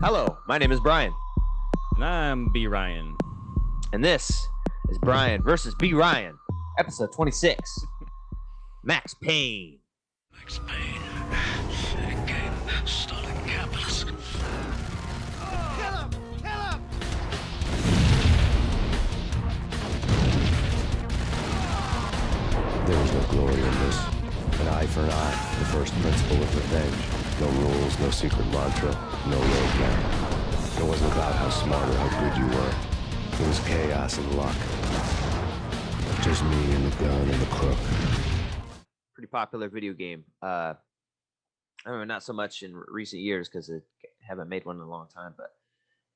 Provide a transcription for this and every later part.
Hello, my name is Bryan, And I'm B. Ryan. and this is Bryan versus B. Ryan, episode 26. Max Payne. Max Payne, a game starting capitalist. Kill him! Kill him! There is no glory in this. An eye for an eye, the first principle of revenge. No rules, no secret mantra, no roadmap. It wasn't about how smart or how good you were. It was chaos and luck. Just me and the gun and the crook. Pretty popular video game. I remember not so much in recent years because I haven't made one in a long time, but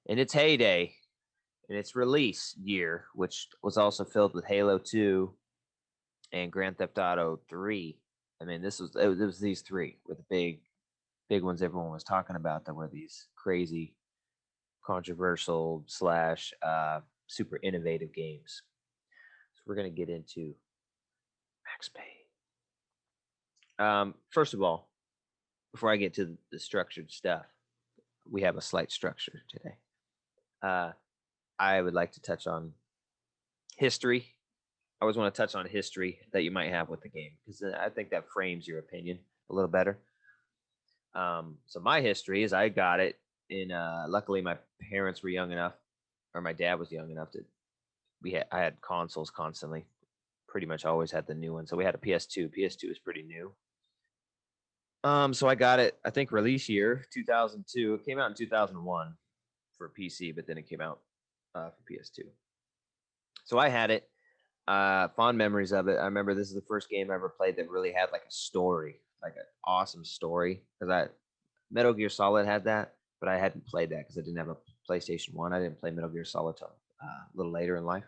in its heyday, in its release year, which was also filled with Halo 2 and Grand Theft Auto 3. I mean, it was these three were the big ones everyone was talking about that were these crazy, controversial slash super innovative games. So we're gonna get into Max Payne. First of all, before I get to the structured stuff, we have a slight structure today. I would like to touch on history. I always want to touch on history that you might have with the game because I think that frames your opinion a little better. So my history is I got it in. Luckily, my parents were young enough, or my dad was young enough that I had consoles constantly. Pretty much always had the new one. So we had a PS2. PS2 is pretty new. So I got it. I think release year 2002. It came out in 2001 for PC, but then it came out for PS2. So I had it. Fond memories of it. I remember this is the first game I ever played that really had like a story, like an awesome story. Because Metal Gear Solid had that, but I hadn't played that because I didn't have a PlayStation 1. I didn't play Metal Gear Solid till a little later in life.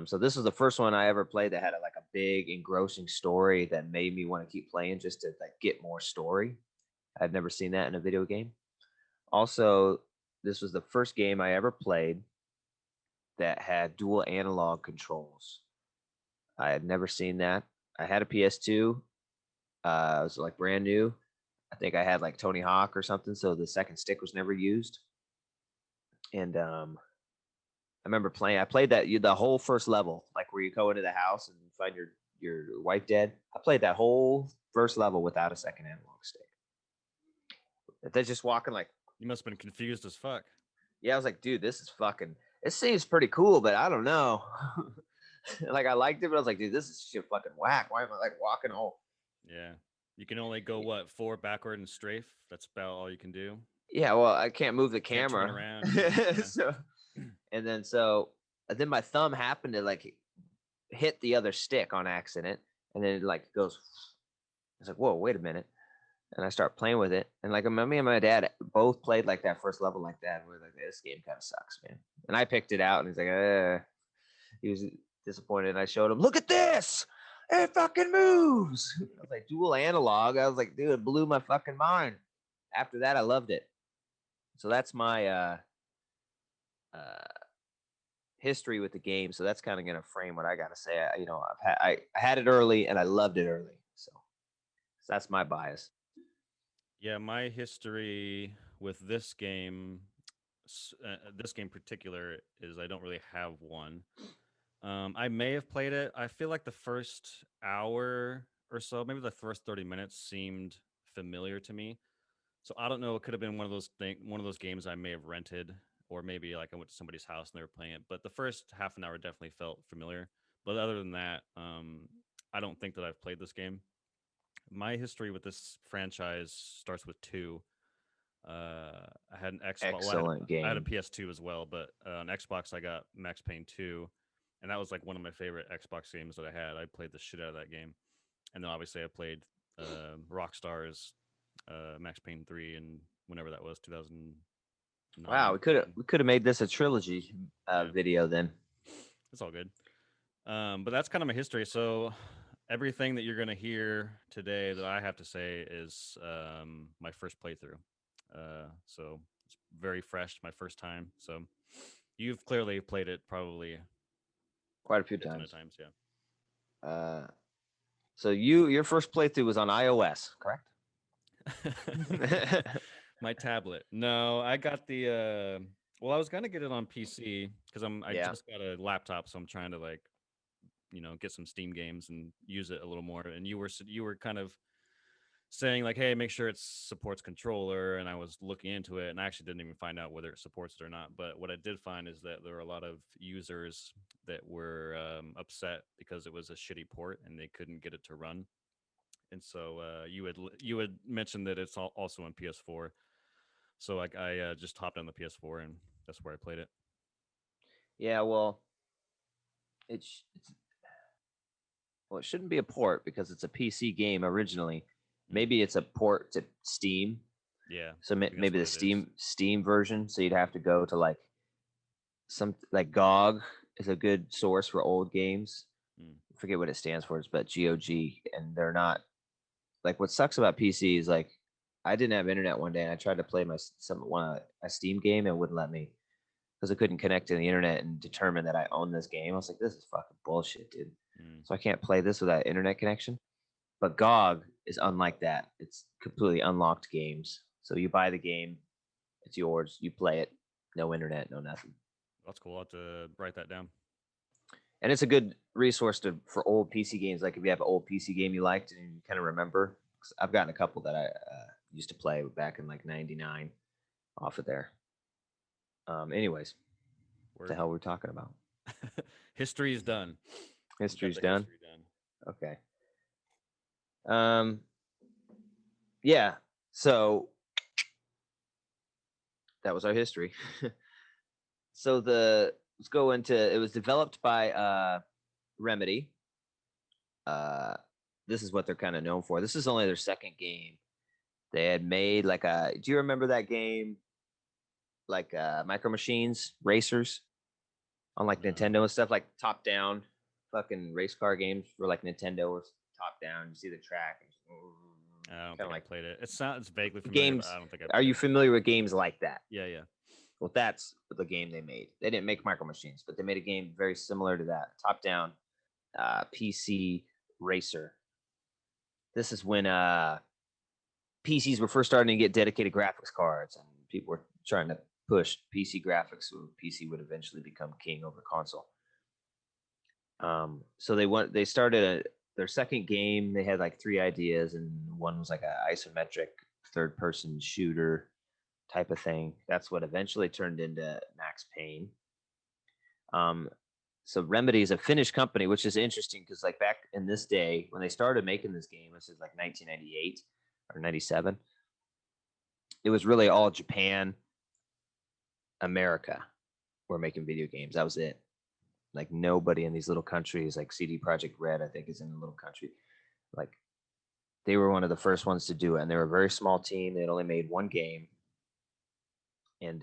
So this was the first one I ever played that had like a big engrossing story that made me want to keep playing just to like get more story. I'd never seen that in a video game. Also, this was the first game I ever played that had dual analog controls. I had never seen that. I had a PS2. It was like brand new. I think I had like Tony Hawk or something, so the second stick was never used. And I remember playing. I played that the whole first level, like where you go into the house and find your wife dead. I played that whole first level without a second analog stick. They're just walking like. You must have been confused as fuck. Yeah, I was like, dude, this is fucking. It seems pretty cool, but I don't know. Like I liked it, but I was like, dude, this is shit fucking whack. Why am I like walking all? Yeah. You can only go, what, 4 backward and strafe? That's about all you can do. Yeah, well, I can't move the Can't camera. turn around. Yeah. then my thumb happened to like hit the other stick on accident, and then it like goes. It's like, whoa, wait a minute. And I start playing with it. And like me and my dad both played like that first level like that. We're like, this game kind of sucks, man. And I picked it out and he's like, he was disappointed. And I showed him, look at this. It fucking moves. I was like, dual analog. I was like, dude, it blew my fucking mind. After that, I loved it. So that's my history with the game. So that's kind of going to frame what I got to say. I had it early and I loved it early. So that's my bias. Yeah, my history with this game particular, is I don't really have one. I may have played it. I feel like the first hour or so, maybe the first 30 minutes seemed familiar to me. So I don't know. It could have been one of those games I may have rented, or maybe like I went to somebody's house and they were playing it. But the first half an hour definitely felt familiar. But other than that, I don't think that I've played this game. My history with this franchise starts with 2. I had an Xbox. Excellent game. I had a PS2 as well, but on Xbox I got Max Payne 2, and that was like one of my favorite Xbox games that I had. I played the shit out of that game, and then obviously I played Rockstar's Max Payne 3, and whenever that was, 2009. Wow, we could have made this a trilogy video then. It's all good. But that's kind of my history. So everything that you're going to hear today that I have to say is my first playthrough. So it's very fresh, my first time. So you've clearly played it probably quite a few times. Yeah. So your first playthrough was on iOS, correct? My tablet. No, I got the. Well, I was gonna get it on PC because I Yeah. just got a laptop, so I'm trying to like get some Steam games and use it a little more. And you were kind of saying like, hey, make sure it supports controller, and I was looking into it, and I actually didn't even find out whether it supports it or not. But what I did find is that there were a lot of users that were upset because it was a shitty port and they couldn't get it to run. And so you had mentioned that it's also on PS4. So like I just hopped on the PS4 and that's where I played it. Yeah, well, it's well, it shouldn't be a port because it's a PC game originally. Maybe it's a port to Steam. Yeah. So I think that's maybe the what it is. Steam version. So you'd have to go to like some like GOG is a good source for old games. Mm. I forget what it stands for, but GOG, and they're not like what sucks about PC is like I didn't have internet one day and I tried to play a Steam game and it wouldn't let me because I couldn't connect to the internet and determine that I own this game. I was like, this is fucking bullshit, dude. Mm. So I can't play this without internet connection. But GOG is unlike that. It's completely unlocked games. So you buy the game, it's yours. You play it, no internet, no nothing. That's cool. I'll have to write that down. And it's a good resource for old PC games. Like if you have an old PC game you liked and you kind of remember, 'cause I've gotten a couple that I used to play back in like '99 off of there. Anyways, what the hell we're talking about? History is done. History's We got the done. history done. Okay. Yeah. So that was our history. So let's go into it was developed by Remedy. This is what they're kind of known for. This is only their second game. They had made like do you remember that game? Like Micro Machines Racers on like Nintendo and stuff, like top down fucking race car games for like Nintendo or top down. You see the track. I don't think I played it. It sounds vaguely familiar, Games. but I don't think I Are you played it. familiar with games like that? Yeah. Well, that's the game they made. They didn't make Micro Machines, but they made a game very similar to that, top down PC racer. This is when PCs were first starting to get dedicated graphics cards, and people were trying to push PC graphics, so PC would eventually become king over console. So they started their second game. They had like 3 ideas, and one was like an isometric third-person shooter type of thing. That's what eventually turned into Max Payne. So Remedy is a Finnish company, which is interesting because like back in this day when they started making this game, this is like 1998 or 97. It was really all Japan, America were making video games. That was it. Like nobody in these little countries, like CD Projekt Red, I think is in a little country. Like they were one of the first ones to do it, and they were a very small team. They had only made one game, and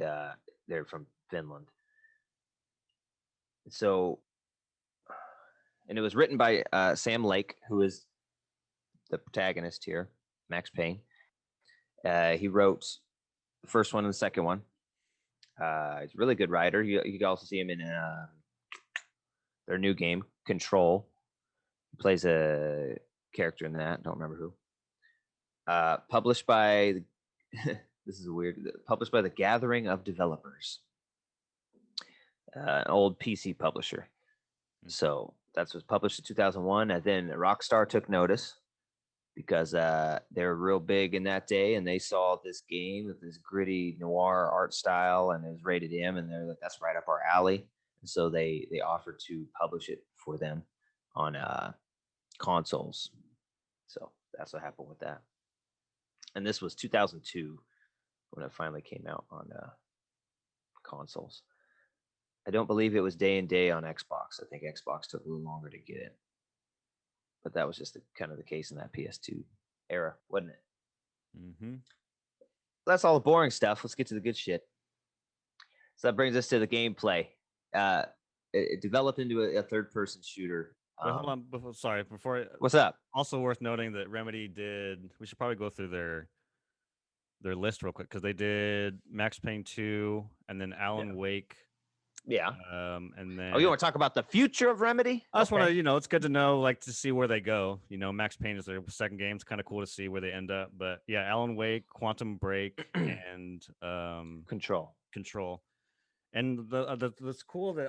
they're from Finland. So, and it was written by Sam Lake, who is the protagonist here, Max Payne. He wrote the first one and the second one. He's a really good writer. You can also see him in their new game, Control. He plays a character in that. Don't remember who. Published by this is weird. Published by the Gathering of Developers, an old PC publisher. So that's was published in 2001, and then Rockstar took notice because they were real big in that day, and they saw this game with this gritty noir art style, and it was rated M, and they're like, "That's right up our alley." And so they offered to publish it for them on consoles. So that's what happened with that. And this was 2002 when it finally came out on consoles. I don't believe it was day and day on Xbox. I think Xbox took a little longer to get it. But that was just kind of the case in that PS2 era, wasn't it? Mm-hmm. That's all the boring stuff. Let's get to the good shit. So that brings us to the gameplay. It developed into a third-person shooter. Wait, hold on. Before What's up? Also worth noting that Remedy we should probably go through their list real quick because they did Max Payne 2 and then Alan Wake Yeah. And then Oh, you want to talk about the future of Remedy? I just want Okay. to, it's good to know, like, to see where they go. Max Payne is their second game. It's kind of cool to see where they end up. But yeah, Alan Wake, Quantum Break, and Control. And that's cool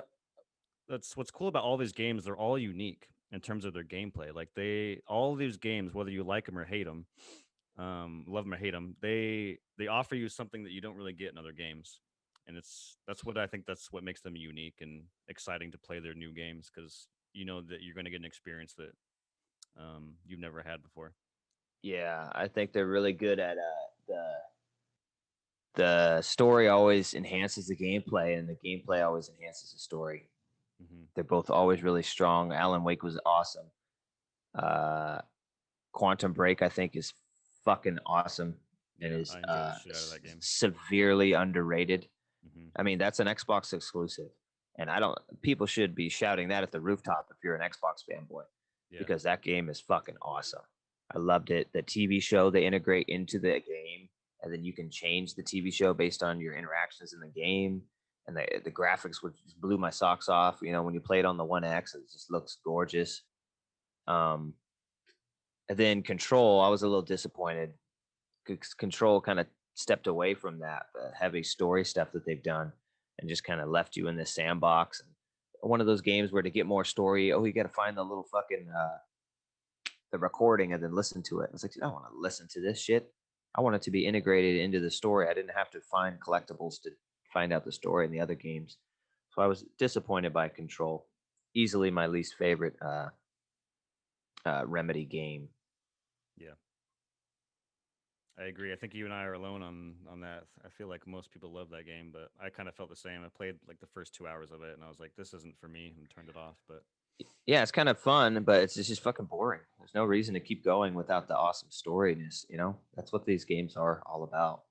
that's what's cool about all these games. They're all unique in terms of their gameplay. Like all these games, whether you like them or hate them, love them or hate them, they offer you something that you don't really get in other games. And that's what I think that's what makes them unique and exciting to play their new games, because you know that you're going to get an experience that you've never had before. Yeah, I think they're really good at the story always enhances the gameplay, and the gameplay always enhances the story. Mm-hmm. They're both always really strong. Alan Wake was awesome. Quantum Break, I think, is fucking awesome. Yeah, It is I enjoy the shit out of that game. severely underrated. Mm-hmm. I mean, that's an Xbox exclusive, and people should be shouting that at the rooftop if you're an Xbox fanboy, because that game is fucking awesome. I loved it. The TV show they integrate into the game, and then you can change the TV show based on your interactions in the game. And the graphics which just blew my socks off. When you play it on the One X, it just looks gorgeous. And then Control, I was a little disappointed because Control kind of stepped away from that heavy story stuff that they've done, and just kind of left you in this sandbox. And one of those games where to get more story, you got to find the little fucking the recording and then listen to it. It's like, I don't want to listen to this shit. I want it to be integrated into the story. I didn't have to find collectibles to find out the story in the other games. So I was disappointed by Control. Easily my least favorite Remedy game. Yeah, I agree. I think you and I are alone on that. I feel like most people love that game, but I kind of felt the same. I played like the first 2 hours of it, and I was like, this isn't for me, and turned it off. But yeah, it's kind of fun, but it's just fucking boring. There's no reason to keep going without the awesome storyness. That's what these games are all about.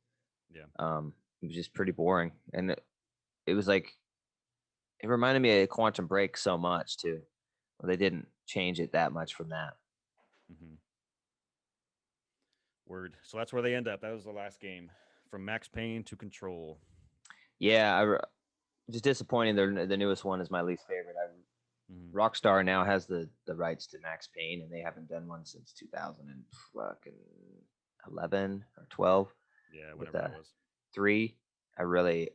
Yeah. It was just pretty boring, and it was like, it reminded me of Quantum Break so much too. Well, they didn't change it that much from that. Mm-hmm. Word. So that's where they end up. That was the last game, from Max Payne to Control. Yeah, just disappointing. The newest one is my least favorite. Rockstar now has the rights to Max Payne, and they haven't done one since 2011 or 12. Yeah, whatever that was. 3. I really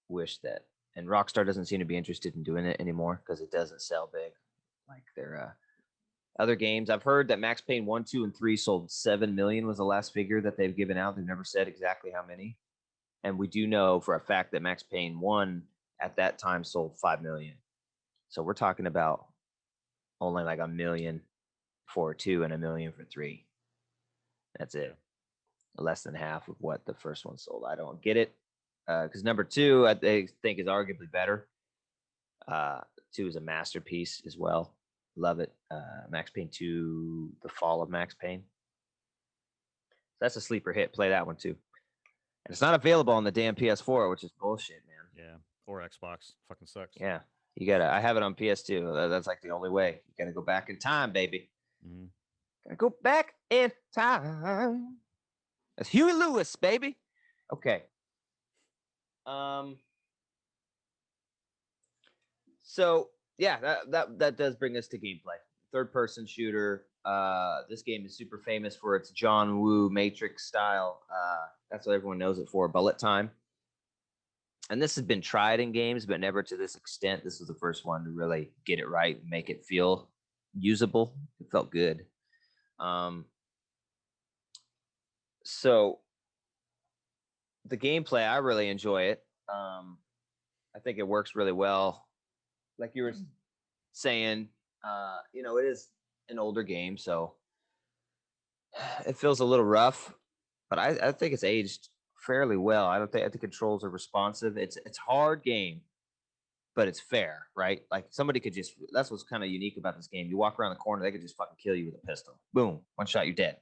wish that, and Rockstar doesn't seem to be interested in doing it anymore because it doesn't sell big like their other games. I've heard that Max Payne 1, 2, and 3 sold 7 million was the last figure that they've given out. They've never said exactly how many. And we do know for a fact that Max Payne 1 at that time sold 5 million. So we're talking about only like 1 million for 2 and 1 million for 3. That's it. Less than half of what the first one sold. I don't get it. Because number 2, I think is arguably better. 2 is a masterpiece as well. Love it. Max Payne 2, The Fall of Max Payne. That's a sleeper hit. Play that one too. And it's not available on the damn PS4, which is bullshit, man. Yeah. Or Xbox. Fucking sucks. Yeah. I have it on PS2. That's like the only way. You got to go back in time, baby. Mm-hmm. Got to go back in time. That's Huey Lewis, baby. Okay. So yeah, that does bring us to gameplay. Third-person shooter. This game is super famous for its John Woo Matrix style. That's what everyone knows it for, bullet time. And this has been tried in games, but never to this extent. This was the first one to really get it right and make it feel usable. It felt good. So the gameplay, I really enjoy it. I think it works really well. Like you were saying, it is an older game, so it feels a little rough, but I think it's aged fairly well. I think the controls are responsive. It's a hard game, but it's fair, right? Like somebody could that's what's kind of unique about this game. You walk around the corner, they could just fucking kill you with a pistol. Boom, one shot, you're dead.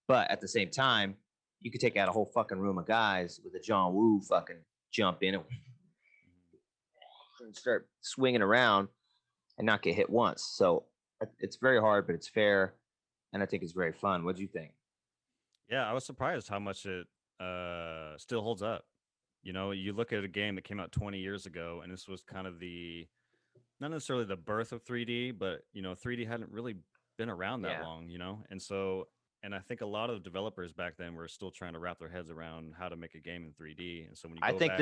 But at the same time, you could take out a whole fucking room of guys with a John Woo fucking jump in and start swinging around and not get hit once. So it's very hard, but it's fair, and I think it's very fun. What do you think? Yeah, I was surprised how much it still holds up. You know, you look at a game that came out 20 years ago, and this was kind of not necessarily the birth of 3D, but 3D hadn't really been around that Yeah. long, and so, and I think a lot of developers back then were still trying to wrap their heads around how to make a game in 3D. And so when you I go think back,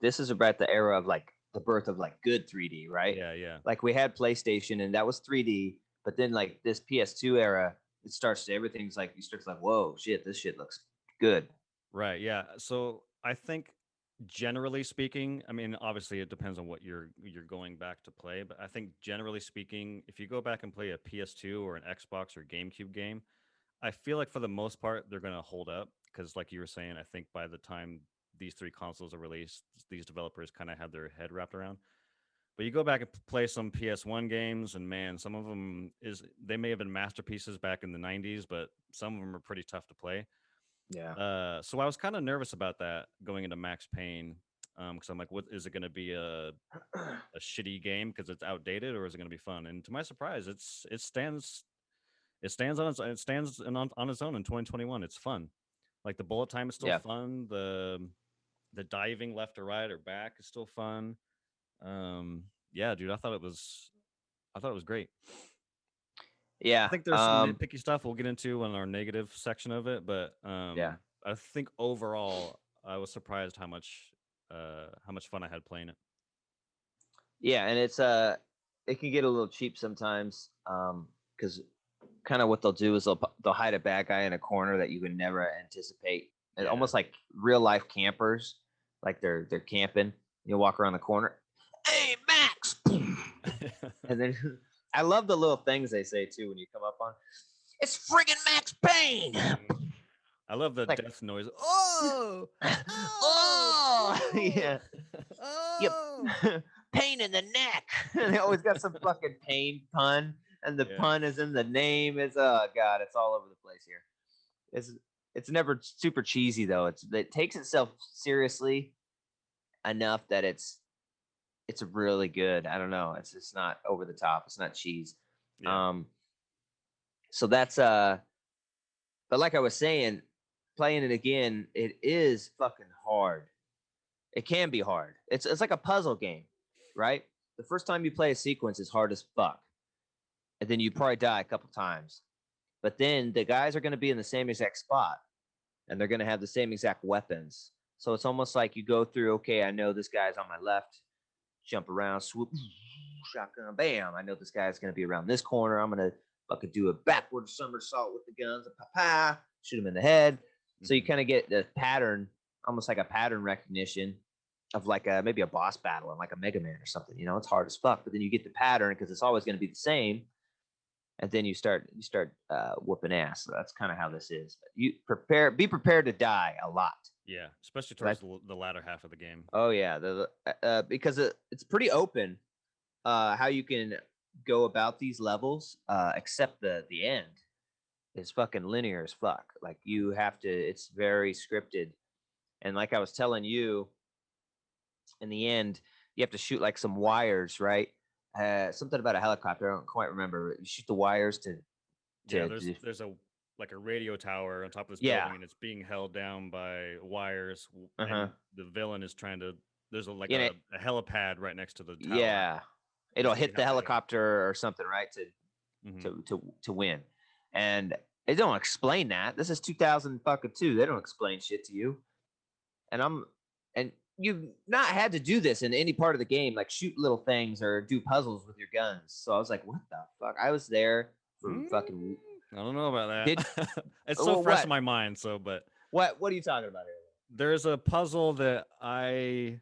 this is about the era of like the birth of like good 3D, right? yeah, Like we had PlayStation and that was 3D, but then like this PS2 era, it starts to everything's like you start to like, whoa, shit, this shit looks good. right, yeah. So I think generally speaking, I mean, obviously it depends on what you're going back to play, but I think generally speaking, if you go back and play a PS2 or an Xbox or GameCube game, I feel like for the most part they're going to hold up because, like you were saying, I think by the time these three consoles are released, these developers kind of have their head wrapped around. But you go back and play some PS1 games, and man, some of them they may have been masterpieces back in the '90s, but some of them are pretty tough to play. Yeah. So I was kind of nervous about that going into Max Payne, because I'm like, what is it going to be a shitty game because it's outdated, or is it going to be fun? And to my surprise, it stands on its own in 2021. It's fun. Like the bullet time is still Yeah. fun. The diving left or right or back is still fun. Yeah, dude, I thought it was great. Yeah. I think there's some nitpicky stuff we'll get into on our negative section of it, but Yeah. I think overall I was surprised how much fun I had playing it. Yeah, and it can get a little cheap sometimes because kind of what they'll do is they'll hide a bad guy in a corner that you would never anticipate. And Yeah. almost like real life campers, like they're camping. You walk around the corner, hey Max, and then I love the little things they say too when you come up on. It's friggin' Max Payne. I love the Like- death noise. Oh, Oh, yeah. oh. Pain in the neck. They always got some fucking pain pun, and the Yeah. pun is in the name. It's oh god, it's all over the place here. It's never super cheesy though. It takes itself seriously enough that it's really good. I don't know. It's just not over the top. It's not cheese. Yeah. So that's but like I was saying, playing it again, it is fucking hard. It can be hard. It's like a puzzle game, right? The first time you play a sequence is hard as fuck. And then you probably die a couple times. But then the guys are going to be in the same exact spot and they're going to have the same exact weapons. So it's almost like you go through, okay, I know this guy's on my left, jump around, swoop, shotgun, bam. I know this guy's going to be around this corner. I'm going to fucking do a backward somersault with the guns, pa, shoot him in the head. So you kind of get the pattern, almost like a pattern recognition of like maybe a boss battle and like a Mega Man or something. You know, it's hard as fuck, but then you get the pattern because it's always going to be the same. And then you start whooping ass. So that's kind of how this is. But be prepared to die a lot. Yeah, especially towards the latter half of the game. Oh yeah, because it's pretty open how you can go about these levels, except the end is fucking linear as fuck. Like you have to, it's very scripted. And like I was telling you, in the end, you have to shoot like some wires, right? Something about a helicopter. I don't quite remember. You shoot the wires to Yeah, there's a like a radio tower on top of this building, and it's being held down by wires. And the villain is trying to. There's a helipad right next to the tower. Yeah, it'll hit the helicopter or something, right? To win, and they don't explain that. This is 2002. They don't explain shit to you, and you've not had to do this in any part of the game, like shoot little things or do puzzles with your guns. So I was like, what the fuck? I was there for fucking. I don't know about that. It's so fresh in my mind. So, but what are you talking about here? There's a puzzle that I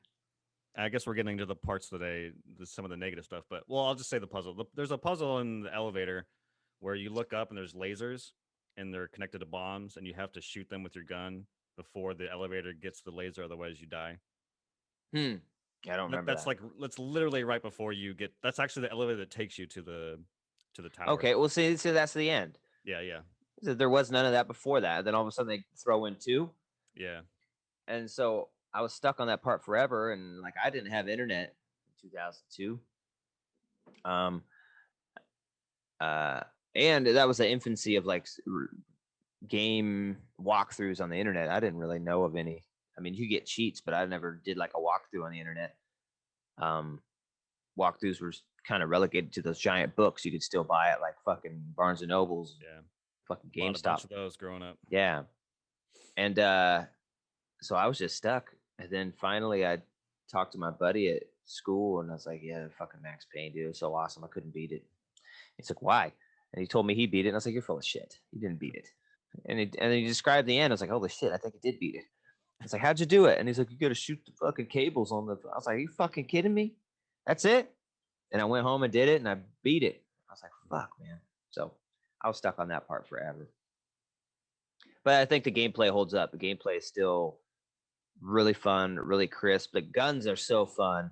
guess we're getting into the parts today, some of the negative stuff. But well, I'll just say the puzzle. There's a puzzle in the elevator where you look up and there's lasers and they're connected to bombs, and you have to shoot them with your gun before the elevator gets the laser. Otherwise, you die. I don't remember. That's literally right before you get. That's actually the elevator that takes you to the tower. Okay, well, see, that's the end. Yeah. So there was none of that before that. Then all of a sudden they throw in 2. Yeah. And so I was stuck on that part forever, and like I didn't have internet in 2002. And that was the infancy of like game walkthroughs on the internet. I didn't really know of any I mean, you get cheats, but I never did like a walkthrough on the internet. Um, Walkthroughs were kind of relegated to those giant books you could still buy at like fucking Barnes and Nobles, Yeah, fucking bought a bunch GameStop. of those growing up. Yeah, and so I was just stuck. And then finally, I talked to my buddy at school, and I was like, "Yeah, fucking Max Payne, dude, it's so awesome. I couldn't beat it." He's like, "Why?" And he told me he beat it, and I was like, "You're full of shit. You didn't beat it." And he described the end. I was like, "Holy shit, I think I did beat it." I was like, "How'd you do it?" And he's like, "You got to shoot the fucking cables on the." I was like, "Are you fucking kidding me? That's it?" And I went home and did it, and I beat it. I was like, "Fuck, man." So I was stuck on that part forever. But I think the gameplay holds up. The gameplay is still really fun, really crisp. The guns are so fun,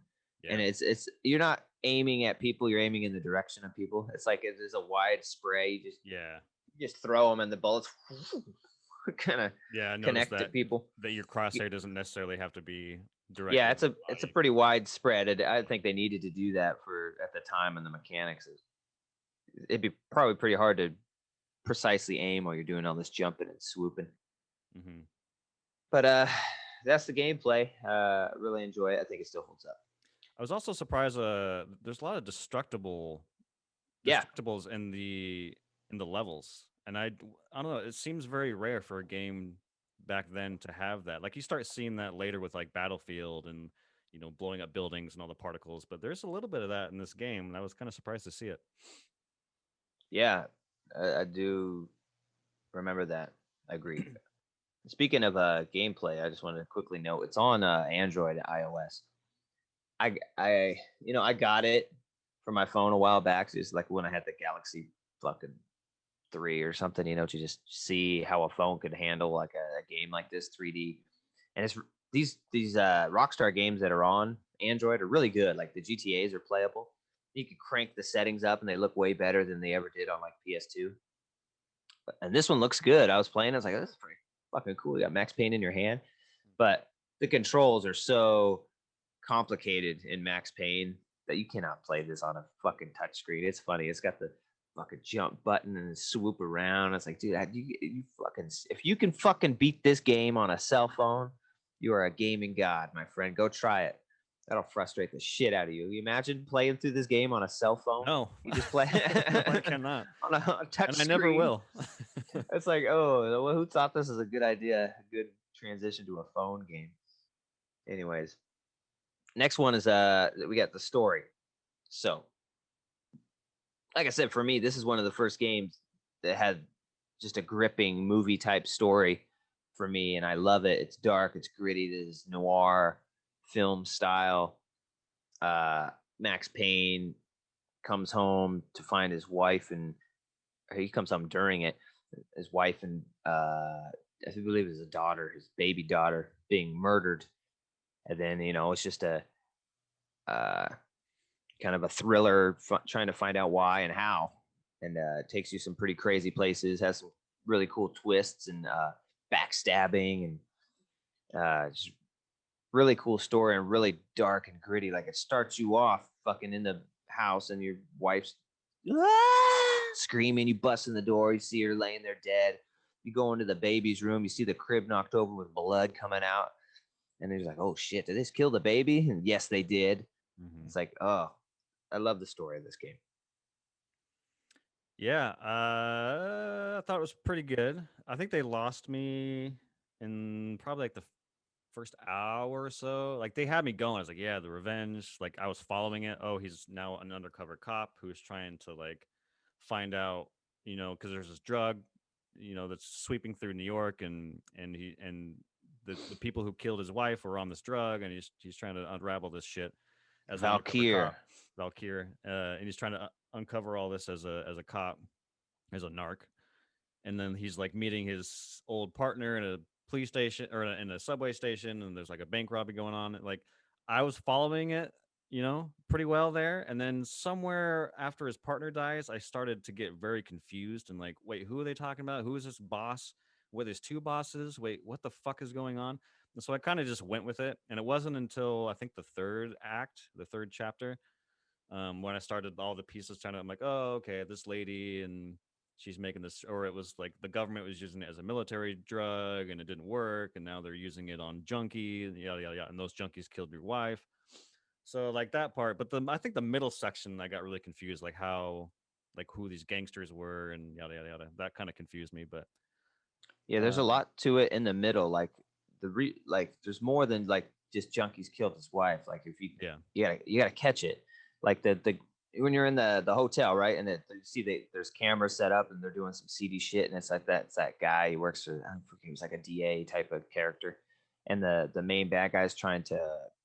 and Yeah, it's you're not aiming at people; you're aiming in the direction of people. It's like it is a wide spray. yeah, You just throw them, and the bullets kind of yeah. I noticed connect to people. that your Y- crosshair doesn't necessarily have to be directed Yeah, at the it's a body. pretty widespread. I think they needed to do that for at the time, and the mechanics. It'd be probably pretty hard to precisely aim while you're doing all this jumping and swooping. Hmm. But that's the gameplay. Really enjoy it. I think it still holds up. I was also surprised. There's a lot of Yeah, destructibles in the levels, and I don't know. It seems very rare for a game back then to have that. Like you start seeing that later with like Battlefield and blowing up buildings and all the particles. But there's a little bit of that in this game, and I was kind of surprised to see it. yeah, I do remember that. I agree. Speaking of gameplay, I just want to quickly note it's on Android and iOS. I got it for my phone a while back. So it's like when I had the Galaxy fucking 3 or something, to just see how a phone could handle like a game like this 3D. And it's these Rockstar games that are on Android are really good. Like the GTA's are playable. You can crank the settings up and they look way better than they ever did on like PS2. And this one looks good. I was playing, I was like, oh, this is pretty fucking cool. You got Max Payne in your hand. But the controls are so complicated in Max Payne that you cannot play this on a fucking touchscreen. It's funny. It's got the fucking jump button and swoop around. It's like, dude, you fucking if you can fucking beat this game on a cell phone, you are a gaming god, my friend. Go try it. That'll frustrate the shit out of you. You imagine playing through this game on a cell phone? No, You just play no, I cannot, on a touch and I screen. never will. It's like, oh, well, who thought this is a good idea? A good transition to a phone game. Anyways, next one is we got the story. So, like I said, for me, this is one of the first games that had just a gripping movie type story for me, and I love it. It's dark, it's gritty, this noir film style. Max Payne comes home to find his wife, and he comes home during it. His wife and I believe it was a daughter, his baby daughter, being murdered, and then it's just a uh, kind of a thriller, trying to find out why and how, and it takes you some pretty crazy places. Has some really cool twists and backstabbing, and just really cool story and really dark and gritty. Like it starts you off fucking in the house, and your wife's screaming. You bust in the door, you see her laying there dead. You go into the baby's room, you see the crib knocked over with blood coming out, and he's like, "Oh shit, did this kill the baby?" And yes, they did. Hmm. It's like, oh, I love the story of this game. Yeah, I thought it was pretty good. I think they lost me in probably like the first hour or so. Like they had me going. I was like, yeah, the revenge. Like I was following it. Oh, he's now an undercover cop who's trying to like find out, because there's this drug, that's sweeping through New York, and the people who killed his wife were on this drug, and he's trying to unravel this shit as an undercover Valkyr. cop, Valkyr, and he's trying to uncover all this as a cop, as a narc, and then he's like meeting his old partner in a police station or in a subway station, and there's like a bank robbery going on. Like I was following it, pretty well there, and then somewhere after his partner dies, I started to get very confused and like, wait, who are they talking about? Who is this boss? Wait, there's two bosses. Wait, what the fuck is going on? And so I kind of just went with it, and it wasn't until I think the third act, the third chapter, when I started all the pieces trying to, I'm like, oh, okay, this lady and she's making this, or it was like the government was using it as a military drug and it didn't work, and now they're using it on junkies, yada yada yada, and those junkies killed your wife. So like that part, but I think the middle section I got really confused, like how, like who these gangsters were and yada yada yada. That kind of confused me, but Yeah, there's a um, lot to it in the middle. Like like there's more than like just junkies killed his wife. Like if yeah, you gotta catch it. Like the when you're in the hotel, right? And you see there's cameras set up and they're doing some seedy shit, and it's like it's that guy. He works for, I forget, he was like a DA type of character, and the main bad guy's trying to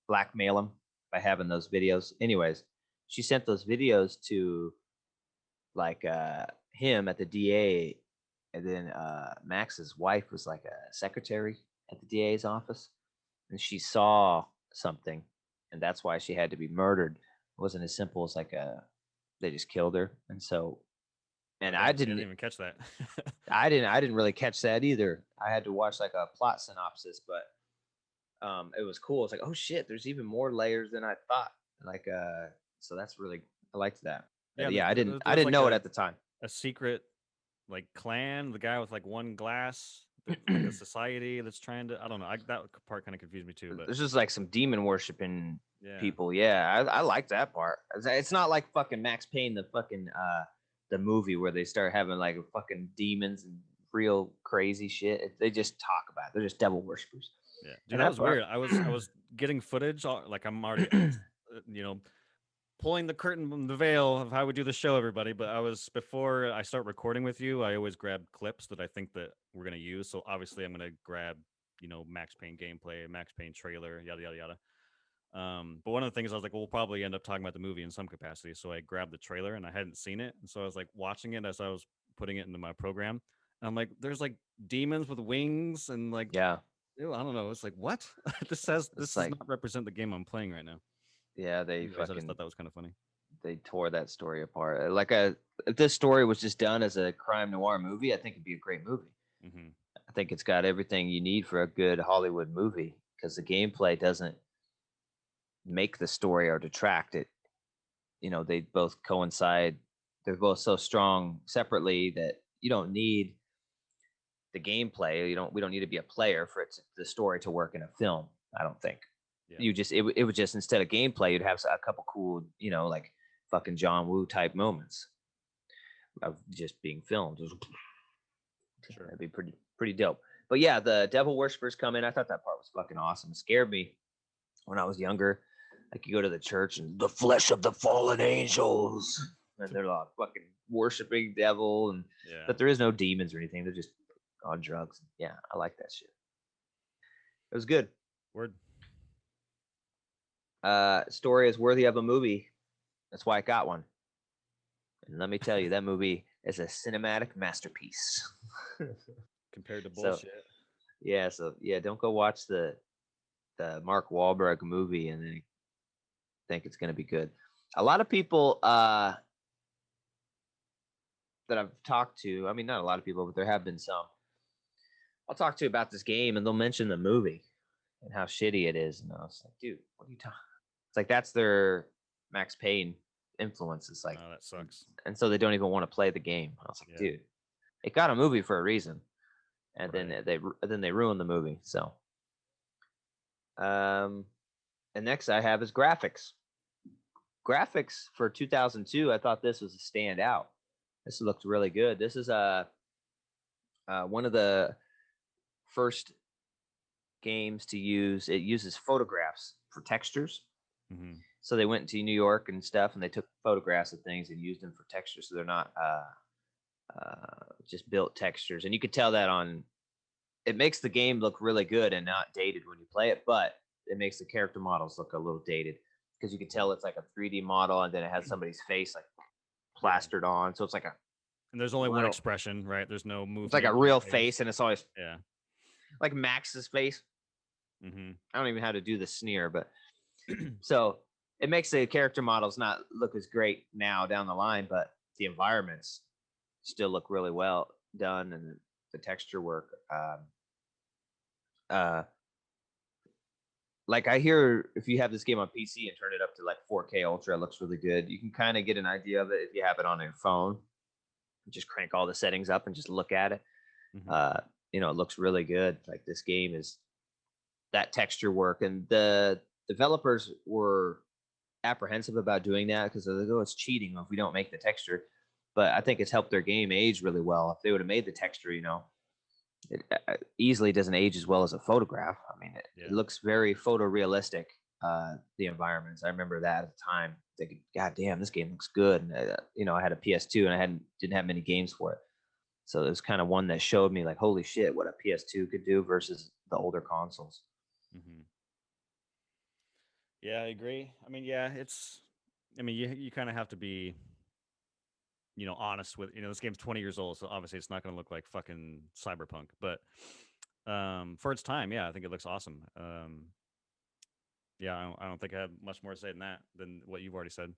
blackmail him by having those videos. Anyways, she sent those videos to like him at the DA, and then Max's wife was like a secretary at the DA's office, and she saw something, and that's why she had to be murdered. It wasn't as simple as like they just killed her, and so, and I didn't even catch that. I didn't really catch that either. I had to watch like a plot synopsis, but it was cool. It's like, oh shit, there's even more layers than I thought. Like so that's really, I liked that. Yeah, I didn't there's like know it at the time. a secret like clan, the guy with like one glass, like a society that's trying to, I don't know. That part kind of confused me too. But There's just like some demon worshiping yeah, people. Yeah, I like that part. It's not like fucking Max Payne, the fucking the movie where they start having like fucking demons and real crazy shit. They just talk about it. They're just devil worshippers. yeah, dude, And that was part, weird. I was getting footage, like I'm already, pulling the curtain, the veil of how we do the show, everybody. But before I start recording with you, I always grab clips that I think that we're gonna use. So obviously, I'm gonna grab, Max Payne gameplay, Max Payne trailer, yada yada yada. But one of the things I was like, well, we'll probably end up talking about the movie in some capacity. So I grabbed the trailer and I hadn't seen it, and so I was like watching it as I was putting it into my program. And I'm like, there's like demons with wings and like, yeah, ew, I don't know. It's like, what? This does like, not represent the game I'm playing right now. yeah, Anyways, I just thought that was kind of funny. They tore that story apart. Like if this story was just done as a crime noir movie, I think it'd be a great movie. Mm-hmm. I think it's got everything you need for a good Hollywood movie because the gameplay doesn't make the story or detract it. They both coincide. They're both so strong separately that you don't need the gameplay. We don't need to be a player for the story to work in a film. I don't think. Yeah. It would just, instead of gameplay, you'd have a couple cool, like fucking John Woo type moments of just being filmed. Sure. That'd be pretty dope. But yeah, the devil worshippers come in. I thought that part was fucking awesome. It scared me when I was younger. Like you go to the church and the flesh of the fallen angels, and they're like fucking worshiping devil, and Yeah. but there is no demons or anything. They're just on drugs. Yeah, I like that shit. It was good. Word. Story is worthy of a movie. That's why I got one. And let me tell you, that movie is a cinematic masterpiece. Compared to bullshit. So don't go watch the Mark Wahlberg movie and then think it's going to be good. A lot of people that I've talked to, I mean, not a lot of people, but there have been some, I'll talk to about this game and they'll mention the movie and how shitty it is. And I was like, dude, what are you talking? It's like, that's their Max Payne influence. It's like, oh, that sucks. And so they don't even want to play the game. I was like, dude, it got a movie for a reason. And Right. then they ruined the movie. So, and next I have is graphics. Graphics for 2002. I thought this was a standout. This looked really good. This is one of the first games to use. It uses photographs for textures. Mm-hmm. So they went to New York and stuff, and they took photographs of things and used them for textures. So they're not just built textures, and you could tell that on. It makes the game look really good and not dated when you play it, but it makes the character models look a little dated because you can tell it's like a 3D model, and then it has somebody's face like plastered on. So it's like and there's only one expression, right? There's no movement. It's like a real face, and it's always like Max's face. Mm-hmm. I don't even know how to do the sneer, but so it makes the character models not look as great now down the line, but the environments still look really well done, and the texture work. Like I hear if you have this game on PC and turn it up to like 4K Ultra, it looks really good. You can kind of get an idea of it if you have it on your phone. just crank all the settings up and just look at it. Mhm. You know, it looks really good. Like this game is that texture work, and the developers were apprehensive about doing that because they're like, oh, it's cheating if we don't make the texture. But I think it's helped their game age really well. If they would have made the texture, you know, it easily doesn't age as well as a photograph. I mean, it Yeah. looks very photorealistic. The environments. I remember that at the time. Thinking, God damn, this game looks good. And you know, I had a PS2 and I didn't have many games for it, so it was kind of one that showed me like, holy shit, what a PS2 could do versus the older consoles. Mhm. Yeah, I agree. I mean, yeah, it's. I mean, you kind of have to be, honest with. This game's 20 years old, so obviously it's not going to look like fucking Cyberpunk. But for its time, yeah, I think it looks awesome. Yeah, I don't think I have much more to say than what you've already said.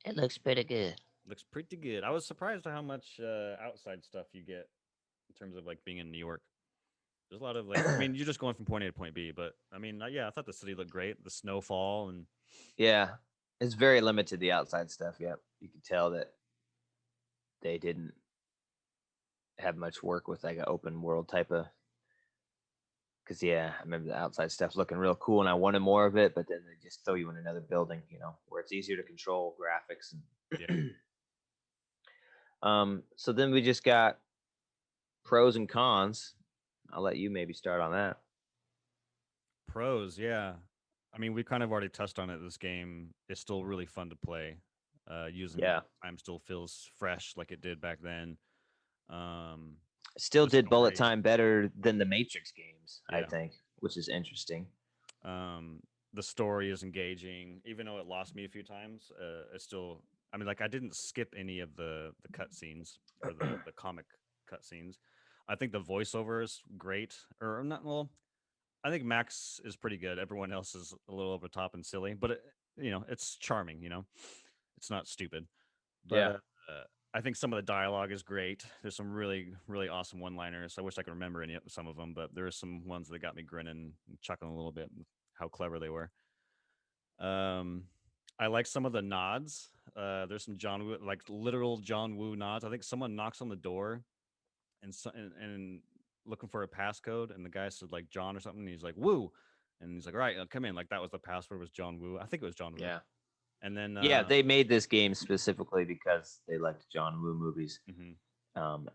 It looks pretty good. Looks pretty good. I was surprised at how much outside stuff you get in terms of like being in New York. There's a lot of like, I mean, you're just going from point A to point B, but I mean, yeah, I thought the city looked great. The snowfall and Yeah, it's very limited, the outside stuff. Yep, you can tell that they didn't have much work with like an open world type of. Because yeah, I remember the outside stuff looking real cool, and I wanted more of it, but then they just throw you in another building, you know, where it's easier to control graphics. yeah. And so then we just got pros and cons. I'll let you maybe start on that. Pros, yeah. I mean, we kind of already touched on it. This game is still really fun to play. Using Yeah, time still feels fresh like it did back then. Um, still the did bullet story, time better than the Matrix games, I yeah. think, which is interesting. Um, the story is engaging, even though it lost me a few times. It's still, I mean, like I didn't skip any of the cutscenes or the comic cutscenes. I think the voiceover is great, or not. Well, I think Max is pretty good. Everyone else is a little over the top and silly, but it's charming. It's not stupid. But Yeah. I think some of the dialogue is great. There's some really, really awesome one-liners. I wish I could remember some of them, but there are some ones that got me grinning and chuckling a little bit. How clever they were. Um, I like some of the nods. There's some John Woo, like literal John Woo nods. I think someone knocks on the door and looking for a passcode, and the guy said like John or something. And he's like Woo, and he's like, all right, come in. Like that was the password, was John Woo. I think it was John Woo. Yeah. And then Yeah, they made this game specifically because they liked John Woo movies. Um,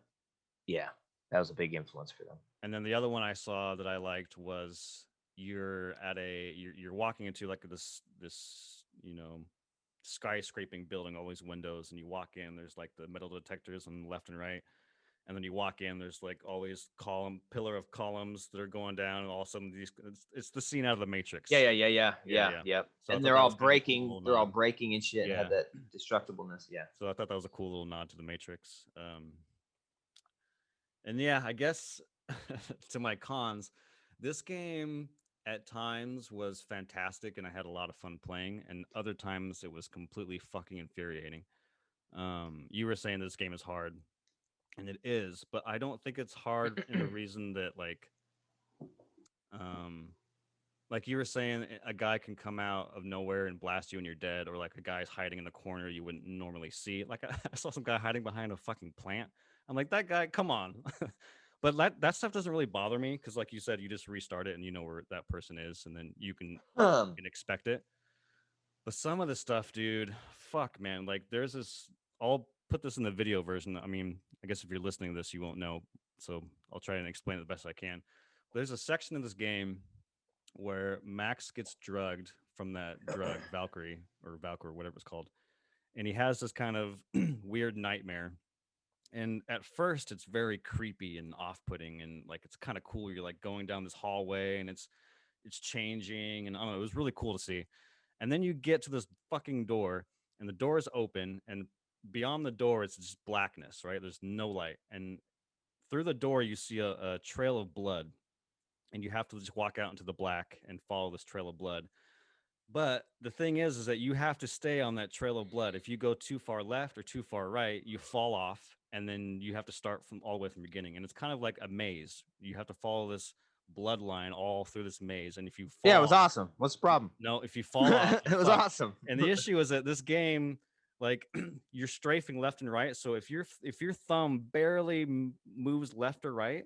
yeah, that was a big influence for them. And then the other one I saw that I liked was you're walking into like this skyscraping building, all these windows, and you walk in. There's like the metal detectors on left and right, and then you walk in. There's like all these pillar of columns that are going down, and all of a sudden it's the scene out of the Matrix. Yeah. Yeah. So And they're all breaking. They're all breaking and shit. And Yeah. have that destructibleness. Yeah. So I thought that was a cool little nod to the Matrix. And yeah, I guess to my cons, this game at times was fantastic and I had a lot of fun playing, and other times it was completely fucking infuriating. You were saying this game is hard, and it is, but I don't think it's hard in the reason that like you were saying, a guy can come out of nowhere and blast you and you're dead, or like a guy's hiding in the corner you wouldn't normally see. Like I saw some guy hiding behind a fucking plant. I'm like, that guy, come on. But that stuff doesn't really bother me because, like you said, you just restart it and you know where that person is, and then you can expect it. But some of the stuff, dude, fuck, man. Like, there's this. I'll put this in the video version. I mean, I guess if you're listening to this, you won't know, so I'll try and explain it the best I can. There's a section in this game where Max gets drugged from that drug, Valkyrie, whatever it's called, and he has this kind of weird nightmare. And at first it's very creepy and off-putting, and like it's kind of cool. You're like going down this hallway and it's changing, and I don't know, it was really cool to see. And then you get to this fucking door, and the door is open, and beyond the door it's just blackness, right? There's no light, and through the door you see a trail of blood, and you have to just walk out into the black and follow this trail of blood. But the thing is that you have to stay on that trail of blood. If you go too far left or too far right, you fall off, and then you have to start from all the way from the beginning. And it's kind of like a maze. You have to follow this bloodline all through this maze. And if you fall Yeah, it was off, awesome. What's the problem? no, if you fall off, It was awesome. And the issue is that this game, like you're strafing left and right. So if your thumb barely moves left or right,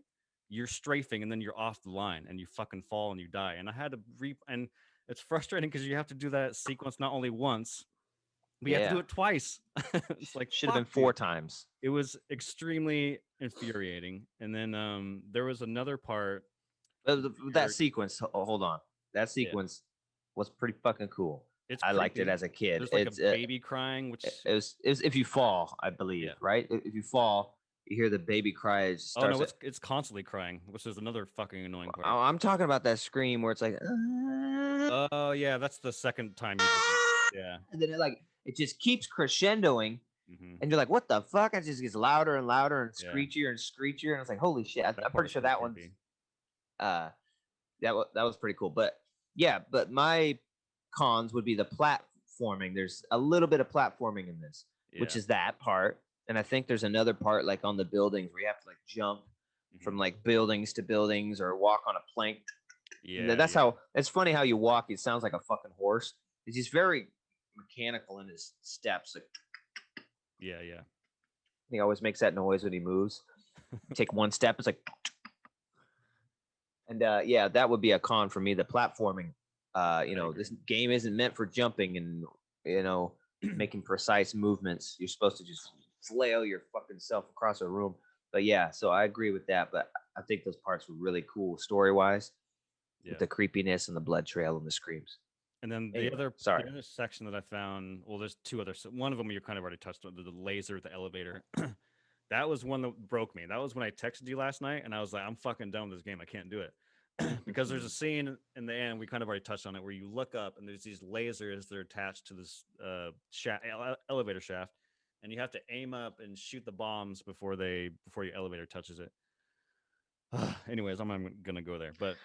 you're strafing and then you're off the line and you fucking fall and you die. And I had to and it's frustrating because you have to do that sequence not only once, but you have to do Yeah. it twice. It's like Should have been fuck, 4 dude. times. It was extremely infuriating. And then there was another part. That sequence, hold on. That Yeah, sequence was pretty fucking cool. it's I liked it creepy. as a kid. There's like a baby crying, which It was if you fall, I believe, yeah. right? If you fall, you hear the baby cry. It Oh starts. no, it's constantly crying, which is another fucking annoying part. I'm talking about that scream where it's like, Oh yeah, that's the second time you did it. Yeah. and then it just keeps crescendoing, Mm-hmm. and you're like, what the fuck? It just gets louder and louder and Yeah. screechier and screechier, and it's like, holy shit! I'm That part pretty was sure pretty that one's creepy. that was pretty cool. But yeah, but my cons would be the platforming. There's a little bit of platforming in this, which Yeah. is that part. And I think there's another part like on the buildings where you have to like jump from Mhm. like buildings to buildings or walk on a plank. Yeah. That's yeah. how it's funny how you walk. It sounds like a fucking horse. He's very mechanical in his steps. Like, Yeah. Yeah. he always makes that noise when he moves. Take one step, it's like, and yeah, that would be a con for me. The platforming. You know, this game isn't meant for jumping and making precise movements. You're supposed to just flail your fucking self across a room. But yeah, so I agree with that. But I think those parts were really cool story wise, Yeah. with the creepiness and the blood trail and the screams. And then Anyway, the sorry. other section that I found, well, there's two others. One of them you kind of already touched on, the laser, the elevator. That was one that broke me. That was when I texted you last night, and I was like, I'm fucking done with this game. I can't do it. Because there's a scene in the end, we kind of already touched on it, where you look up and there's these lasers that are attached to this elevator shaft, and you have to aim up and shoot the bombs before your elevator touches it. Anyways, I'm not gonna go there, but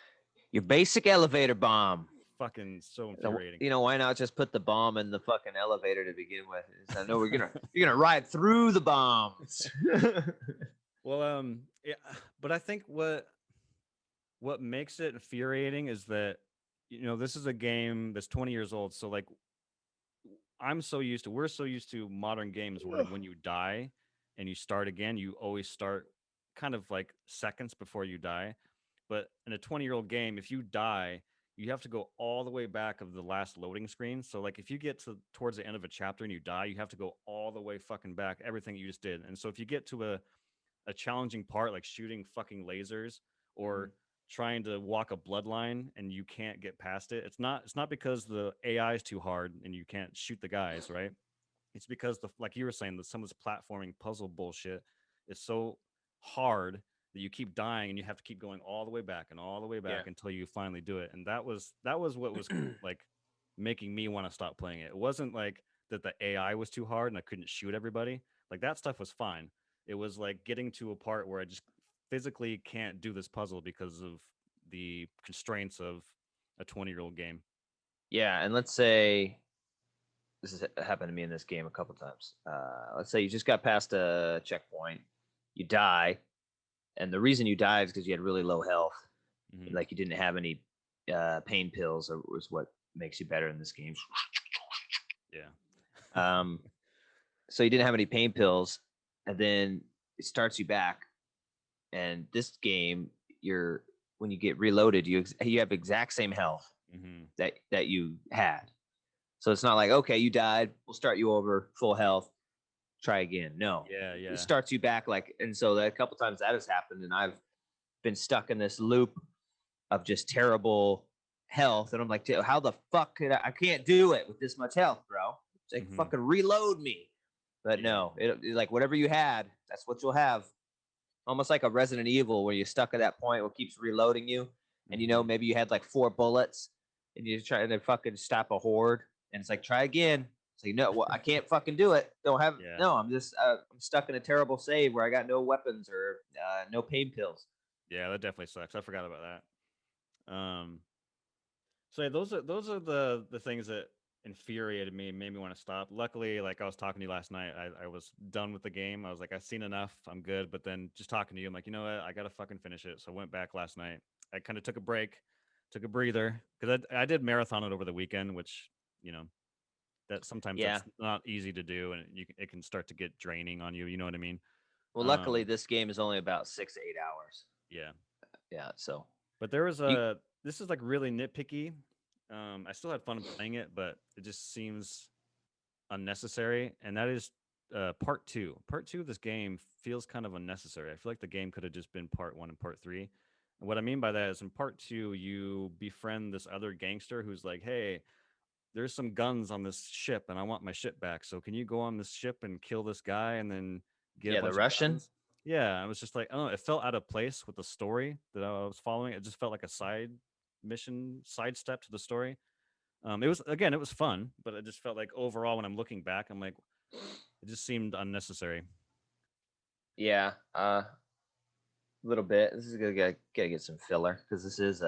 Your basic elevator bomb. fucking so infuriating. You know, why not just put the bomb in the fucking elevator to begin with? I know you're gonna ride through the bombs. Well, yeah, but I think what makes it infuriating is that this is a game that's 20 years old, so like we're so used to modern games where when you die and you start again, you always start kind of like seconds before you die. But in a 20-year-old game, if you die, you have to go all the way back of the last loading screen. So like if you get towards the end of a chapter and you die, you have to go all the way fucking back, everything you just did. And so if you get to a challenging part like shooting fucking lasers or trying to walk a bloodline and you can't get past it, it's not because the AI is too hard and you can't shoot the guys, right? It's because like you were saying, that some of this platforming puzzle bullshit is so hard that you keep dying and you have to keep going all the way back and all the way back until you finally do it. And that was what was like making me want to stop playing it. It wasn't like that the AI was too hard and I couldn't shoot everybody. Like that stuff was fine. It was like getting to a part where I just physically can't do this puzzle because of the constraints of a 20-year-old game. Yeah, and let's say this has happened to me in this game a couple times. Let's say you just got past a checkpoint, you die, and the reason you died is because you had really low health, like you didn't have any pain pills, or was what makes you better in this game. Yeah. So you didn't have any pain pills, and then it starts you back. And this game, when you get reloaded, you have exact same health that you had. So it's not like, okay, you died, we'll start you over, full health, try again. No. Yeah. It starts you back and so that a couple times that has happened, and I've been stuck in this loop of just terrible health, and I'm like, how the fuck could I can't do it with this much health, bro. It's like fucking reload me. But no, it like whatever you had, that's what you'll have. Almost like a Resident Evil where you're stuck at that point where it keeps reloading you. And maybe you had like 4 bullets and you're trying to fucking stop a horde. And it's like, try again. So well, I can't fucking do it. Don't have no, I'm just I'm stuck in a terrible save where I got no weapons or no pain pills. Yeah, that definitely sucks. I forgot about that. So yeah, those are the things that infuriated me and made me want to stop. Luckily, like I was talking to you last night, I was done with the game. I was like, I've seen enough, I'm good. But then just talking to you, I'm like, you know what, I gotta fucking finish it. So I went back last night. I kind of took a break, took a breather, because I did marathon it over the weekend, which that sometimes Yeah. that's not easy to do, and it can start to get draining on you. You know what I mean? Well, luckily Um, this game is only about 6 to 8 hours. yeah. Yeah, so But there was you a this is like really nitpicky. I still had fun playing it, but it just seems unnecessary, and that is part two. Part two of this game feels kind of unnecessary. I feel like the game could have just been part one and part three. And what I mean by that is in part two, you befriend this other gangster who's like, hey, there's some guns on this ship and I want my ship back. So can you go on this ship and kill this guy and then get a yeah, the bunch of Russian. guns? Yeah, I was just like, I don't know, it felt out of place with the story that I was following. It just felt like a side mission, sidestep to the story. It was again, it was fun, but it just felt like overall when I'm looking back, I'm like, it just seemed unnecessary. Yeah, a little bit. This is gonna gotta get some filler because this is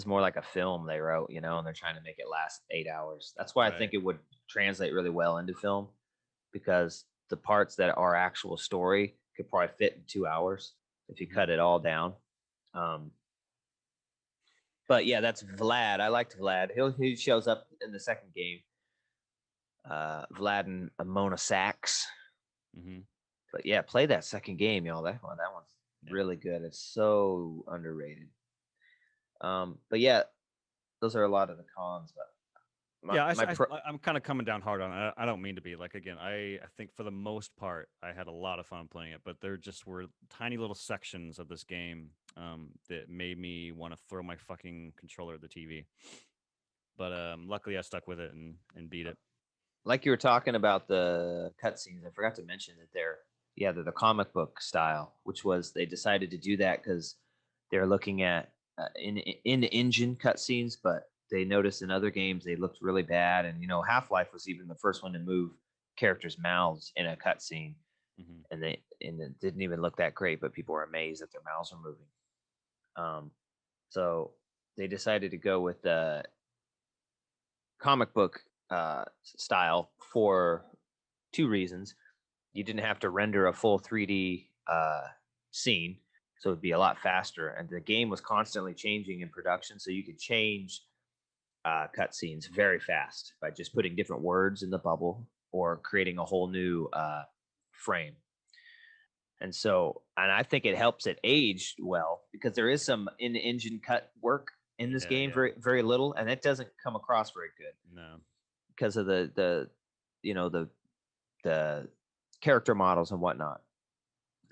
more like a film they wrote, you know, and they're trying to make it last 8 hours. That's why I think Right. it would translate really well into film because the parts that are actual story could probably fit in 2 hours if you Mhm. cut it all down. Um, but yeah, that's Vlad. I liked Vlad. He shows up in the second game. Vlad and Mona Sachs. Mhm. But yeah, play that second game, y'all. That one's Yeah. really good. It's so underrated. But yeah, those are a lot of the cons. But Yeah, my pro, am kind of coming down hard on it. I don't mean to be like again. I think for the most part, I had a lot of fun playing it, but there just were tiny little sections of this game that made me want to throw my fucking controller at the TV. But luckily, I stuck with it and beat it. like you were talking about the cutscenes, I forgot to mention that they're the comic book style, which was they decided to do that because they're looking at in engine cutscenes, but they noticed in other games they looked really bad, and Half Life was even the first one to move characters' mouths in a cutscene, Hmm. and it didn't even look that great, but people were amazed that their mouths were moving. So they decided to go with the comic book style for two reasons. You didn't have to render a full 3D scene, so it'd be a lot faster. And the game was constantly changing in production, so you could change cutscenes very fast by just putting different words in the bubble or creating a whole new frame. And I think it helps it age well because there is some in-engine cut work in this Yeah, game, yeah. very very little, and it doesn't come across very good No. because of the you know the character models and whatnot.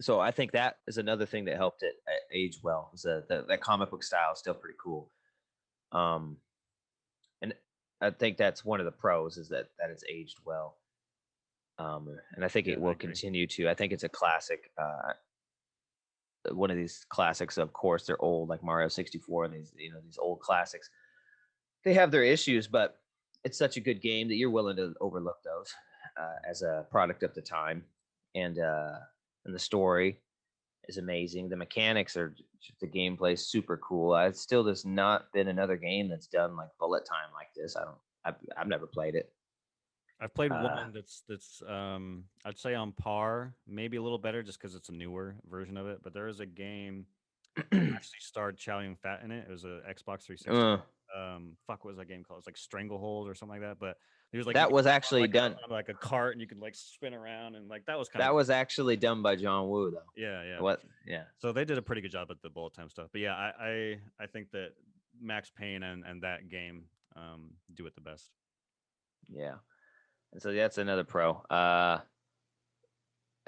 So I think that is another thing that helped it age well. Is that comic book style is still pretty cool. Um, and I think that's one of the pros is that it's aged well. And I think Yeah, it I will agree. continue to. I think it's a classic. One of these classics. Of course, they're old, like Mario 64, and these old classics. They have their issues, but it's such a good game that you're willing to overlook those as a product of the time, and the story is amazing. The mechanics are the gameplay is super cool. It still there's not been another game that's done like bullet time like this. I've never played it. I've played Uh, one that's I'd say on par, maybe a little better just because it's a newer version of it. But there is a game that actually starred Chow Yun Fat in it. It was a Xbox 360. uh, Fuck, what was that game called? It's like Stranglehold or something like that. But there's like you that could was jump on actually done. like a cart and you could like spin around and like that was kind of That was actually done by John Woo though. yeah, yeah. What? Yeah, So they did a pretty good job at the bullet time stuff. But yeah, I think that Max Payne and that game do it the best. yeah. And so that's another pro. I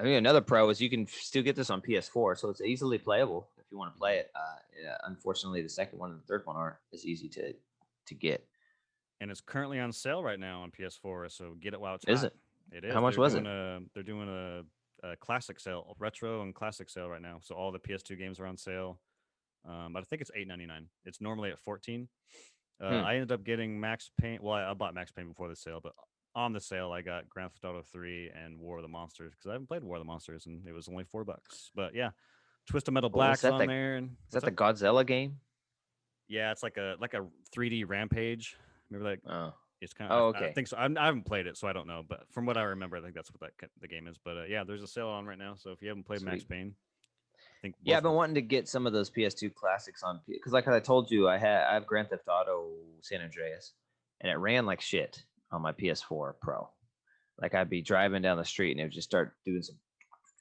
mean, another pro is you can still get this on PS4, so it's easily playable if you want to play Mhm. it. Yeah, unfortunately, the second one and the third one aren't as easy to get. And it's currently on sale right now on PS4. So get it while it's Is hot. it? It How is. much was it? They're doing a classic sale, retro and classic sale right now. So all the PS2 games are on sale. But I think it's $8.99. It's normally at 14. Hmm. I ended up getting Max Payne. Well, I bought Max Payne before the sale, but on the sale, I got Grand Theft Auto 3 and War of the Monsters because I haven't played War of the Monsters and it was only $4. But yeah, Twisted Metal What was Black's that? on there. And Is what's that the up? Godzilla game? Yeah, it's like a 3D Rampage. Remember that? Oh, It's kind of oh, I okay. think so. I haven't played it, so I don't know. But from what I remember, I think that's what the game is. But yeah, there's a sale on right now. So if you haven't played Max Sweet. Payne, I think Yeah, both I've been of wanting to get some of those PS2 classics on because, like I told you, I have Grand Theft Auto San Andreas, and it ran like shit on my PS4 Pro. Like I'd be driving down the street and it would just start doing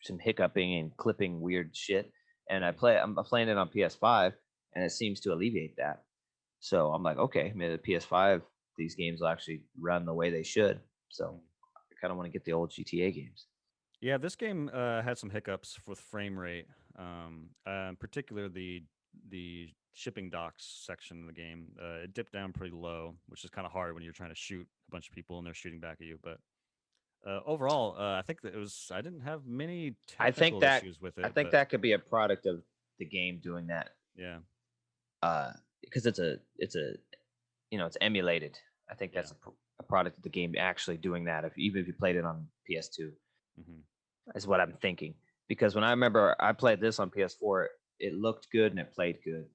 some hiccuping and clipping weird shit. And I'm playing it on PS5 and it seems to alleviate that. So I'm like, okay, maybe the PS5, these games will actually run the way they should. So I kind of want to get the old GTA games. Yeah, this game had some hiccups with frame rate. In particular, the shipping docks section of the game, it dipped down pretty low, which is kind of hard when you're trying to shoot a bunch of people and they're shooting back at you. But overall, I think that I didn't have many technical issues with it. I think that could be a product of the game doing that. Yeah. Because it's emulated. I think that's a product of the game actually doing that. Even if you played it on PS2, is what I'm thinking. Because when I remember I played this on PS4, it looked good and it played good.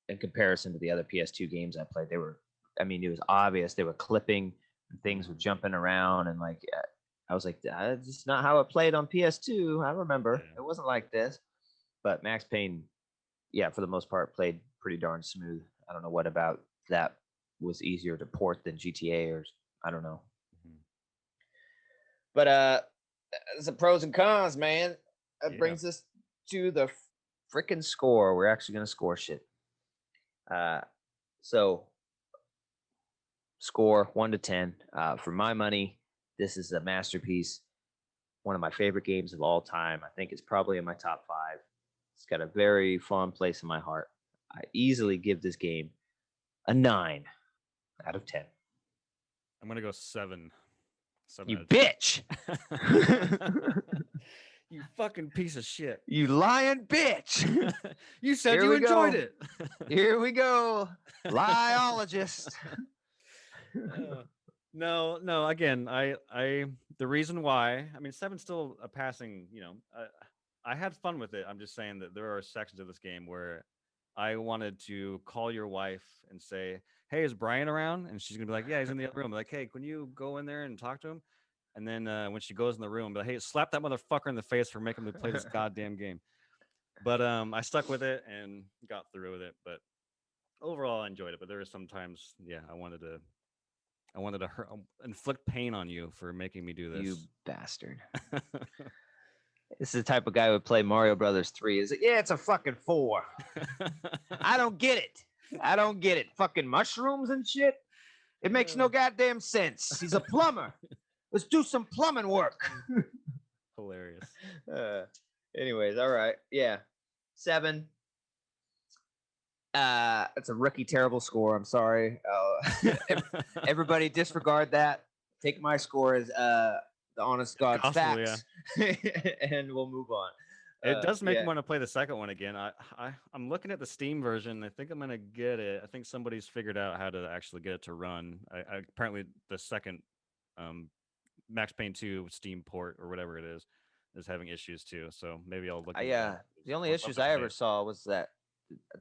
In comparison to the other PS2 games I played, it was obvious they were clipping and things were jumping around and like I was like, that's not how it played on PS2. I remember it wasn't like this. But Max Payne, yeah, for the most part, played pretty darn smooth. I don't know what about that was easier to port than GTA, or I don't know. But there's the pros and cons, man. That brings us to the freaking score. We're actually gonna score shit. So score 1 to 10. For my money, this is a masterpiece. One of my favorite games of all time. I think it's probably in my top 5. It's got a very fond place in my heart. I easily give this game a 9 out of 10. I'm gonna go 7. You bitch! You fucking piece of shit! You lying bitch! You said you enjoyed it. Here we go, liologist. No. Again, the reason why, I mean, 7's still a passing. I had fun with it. I'm just saying that there are sections of this game where I wanted to call your wife and say, "Hey, is Bryan around?" And she's gonna be like, "Yeah, he's in the other room." I'm like, "Hey, can you go in there and talk to him?" And then when she goes in the room, I'm like, "Hey, slap that motherfucker in the face for making me play this goddamn game." But I stuck with it and got through with it. But overall, I enjoyed it. But there were some times, I wanted to inflict pain on you for making me do this. You bastard. This is the type of guy who would play Mario Brothers 3. Is it? Yeah, it's a fucking 4. I don't get it. Fucking mushrooms and shit. It makes no goddamn sense. He's a plumber. Let's do some plumbing work. Hilarious. Anyways, all right. Yeah. 7. It's a rookie terrible score. I'm sorry. Everybody disregard that. Take my score as the honest God's facts, and we'll move on. It does make me want to play the second one again. I'm looking at the Steam version. I think I'm gonna get it. I think somebody's figured out how to actually get it to run. Apparently the second Max Payne 2 Steam port or whatever it is having issues too. So maybe I'll look. The only issues I ever saw was that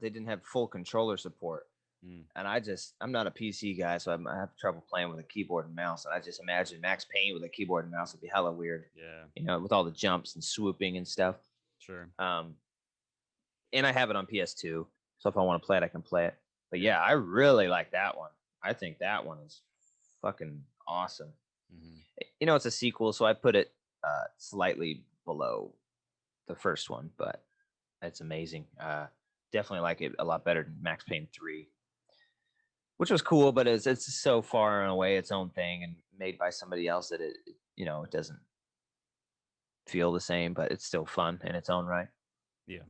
they didn't have full controller support. And I'm not a PC guy, so I have trouble playing with a keyboard and mouse. And I just imagine Max Payne with a keyboard and mouse would be hella weird. Yeah. With all the jumps and swooping and stuff. Sure. And I have it on PS2, so if I want to play it, I can play it. But yeah, I really like that one. I think that one is fucking awesome. It's a sequel, so I put it slightly below the first one, but it's amazing. Definitely like it a lot better than Max Payne 3. Which was cool, but it's so far and away its own thing and made by somebody else that it doesn't feel the same, but it's still fun in its own right. Yeah.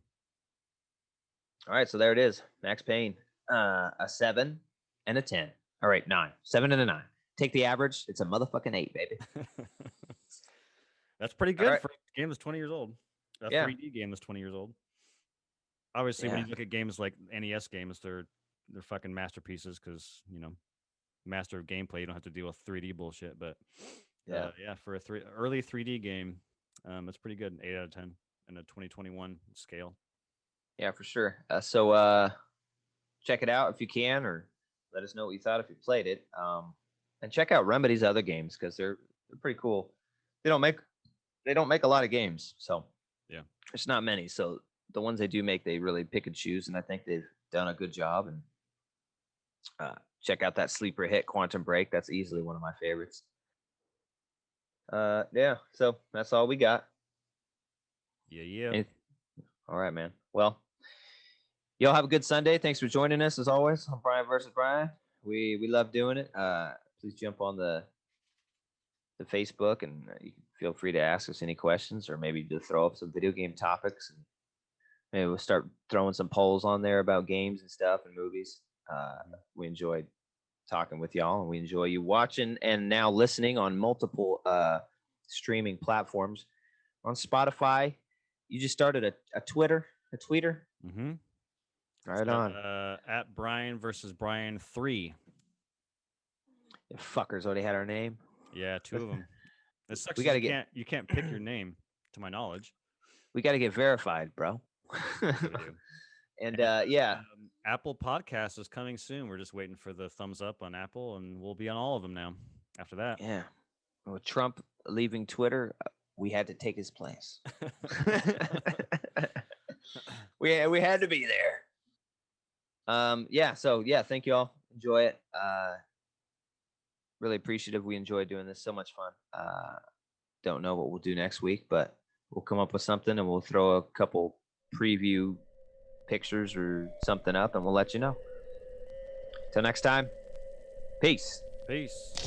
All right, so there it is. Max Payne, a 7 and a 10. All right, 9. 7 and a 9. Take the average. It's a motherfucking 8, baby. That's pretty good for a game that's 20 years old. A 3D game that's 20 years old. Obviously, when you look at games like NES games, they're fucking masterpieces because master of gameplay. You don't have to deal with 3D bullshit. But for early 3D game, that's pretty good. 8 out of 10 in a 2021 scale. Yeah, for sure. So check it out if you can, or let us know what you thought if you played it. And check out Remedy's other games because they're pretty cool. They don't make a lot of games, so it's not many. So the ones they do make, they really pick and choose, and I think they've done a good job. And check out that sleeper hit, Quantum Break. That's easily one of my favorites. Yeah, so that's all we got. Yeah. Anyth- All right, man. Well, y'all have a good Sunday. Thanks for joining us as always on Bryan versus Bryan. We love doing it. Please jump on the Facebook, and you can feel free to ask us any questions, or maybe to throw up some video game topics, and maybe we'll start throwing some polls on there about games and stuff and movies. We enjoyed talking with y'all, and we enjoy you watching and now listening on multiple streaming platforms. On Spotify, you just started a tweeter. Mm-hmm. Right on. At Bryan versus Bryan 3. The fuckers already had our name. Yeah, 2 of them. It sucks. We You gotta you can't pick your name, to my knowledge. We got to get verified, bro. We do. And yeah, Apple Podcast is coming soon. We're just waiting for the thumbs up on Apple, and we'll be on all of them now. After that, yeah. With Trump leaving Twitter, we had to take his place. we had to be there. Yeah. So yeah, thank you all. Enjoy it. Really appreciative. We enjoy doing this. So much fun. Don't know what we'll do next week, but we'll come up with something, and we'll throw a couple preview pictures or something up, and we'll let you know. Till next time, peace. peace.